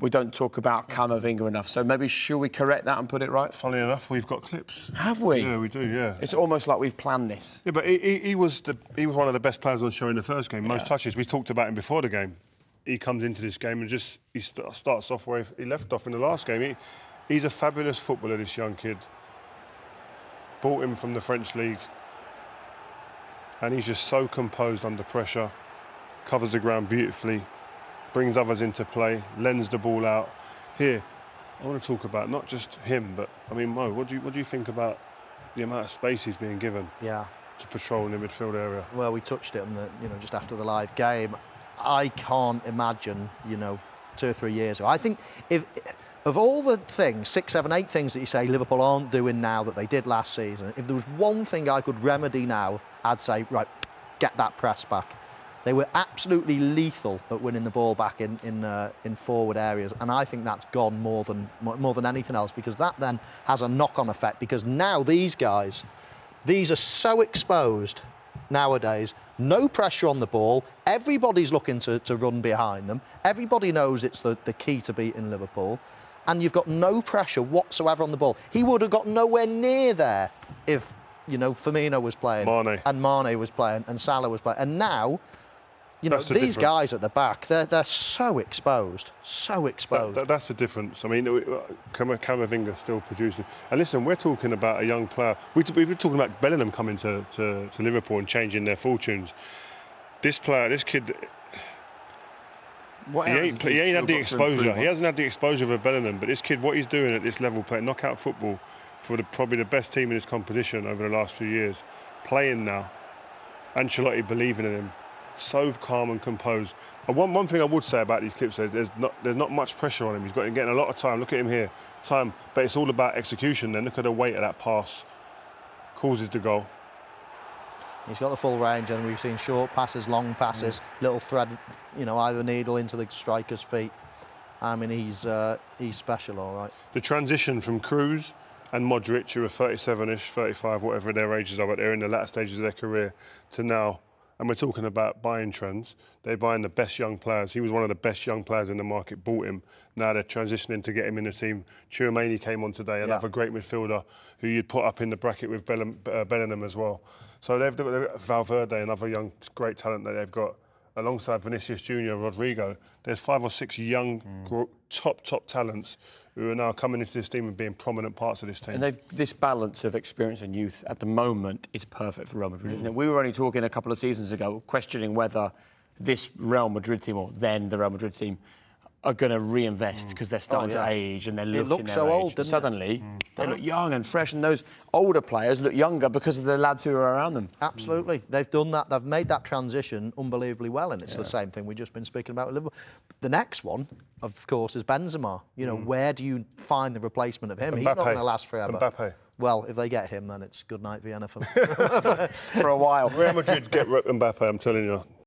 we don't talk about Camavinga enough. So maybe should we correct that and put it right? Funnily enough, we've got clips. Have we? Yeah, we do, yeah. It's almost like we've planned this. Yeah, but he was one of the best players on show in the first game. Most touches. We talked about him before the game. He comes into this game and he starts off where he left off in the last game. He's a fabulous footballer, this young kid. Bought him from the French league. And he's just so composed under pressure. Covers the ground beautifully. Brings others into play. Lends the ball out. Here, I want to talk about not just him, but, I mean, Mo, what do you think about the amount of space he's being given to patrol in the midfield area? Well, we touched it on just after the live game. I can't imagine, 2 or 3 years ago. I think of all the things, 6, 7, 8 things that you say Liverpool aren't doing now that they did last season, if there was one thing I could remedy now, I'd say, right, get that press back. They were absolutely lethal at winning the ball back in forward areas, and I think that's gone more than anything else, because that then has a knock-on effect, because now these guys, these are so exposed nowadays, no pressure on the ball, everybody's looking to run behind them, everybody knows it's the key to beating Liverpool, and you've got no pressure whatsoever on the ball. He would have got nowhere near there if, Firmino was playing, and Mane was playing, and Salah was playing, and now, these guys at the back, they're so exposed, so exposed. That's the difference. I mean, Camavinga still producing. And listen, we're talking about a young player. We've been talking about Bellingham coming to Liverpool and changing their fortunes. This kid, he ain't had the exposure. He hasn't had the exposure of Bellingham, but this kid, what he's doing at this level, playing knockout football for probably the best team in this competition over the last few years, playing now, Ancelotti believing in him. So calm and composed. And one thing I would say about these clips is there's not much pressure on him. He's getting a lot of time. Look at him here, time. But it's all about execution. Then look at the weight of that pass. Causes the goal. He's got the full range, and we've seen short passes, long passes, little thread, either needle into the striker's feet. I mean, he's special, all right. The transition from Kroos and Modric, who are 37-ish, 35, whatever their ages are, but they're in the latter stages of their career, to now. And we're talking about buying trends. They're buying the best young players. He was one of the best young players in the market, bought him. Now they're transitioning to get him in the team. Tchouaméni came on today, another great midfielder who you'd put up in the bracket with Bellingham as well. So they've Valverde, another young, great talent that they've got. Alongside Vinicius Junior, Rodrigo, there's 5 or 6 young, top talents who are now coming into this team and being prominent parts of this team. And this balance of experience and youth at the moment is perfect for Real Madrid, isn't it? We were only talking a couple of seasons ago, questioning whether this Real Madrid team, or then the Real Madrid team, are going to reinvest because they're starting to age and they're looking their age. It looks so old, doesn't it? Suddenly, they look young and fresh, and those older players look younger because of the lads who are around them. Absolutely. They've done that. They've made that transition unbelievably well, and it's the same thing we've just been speaking about with Liverpool. The next one, of course, is Benzema. Where do you find the replacement of him? Mbappe. He's not going to last forever. Mbappe. Well, if they get him, then it's good night Vienna for For a while. Real Madrid get Mbappe, I'm telling you.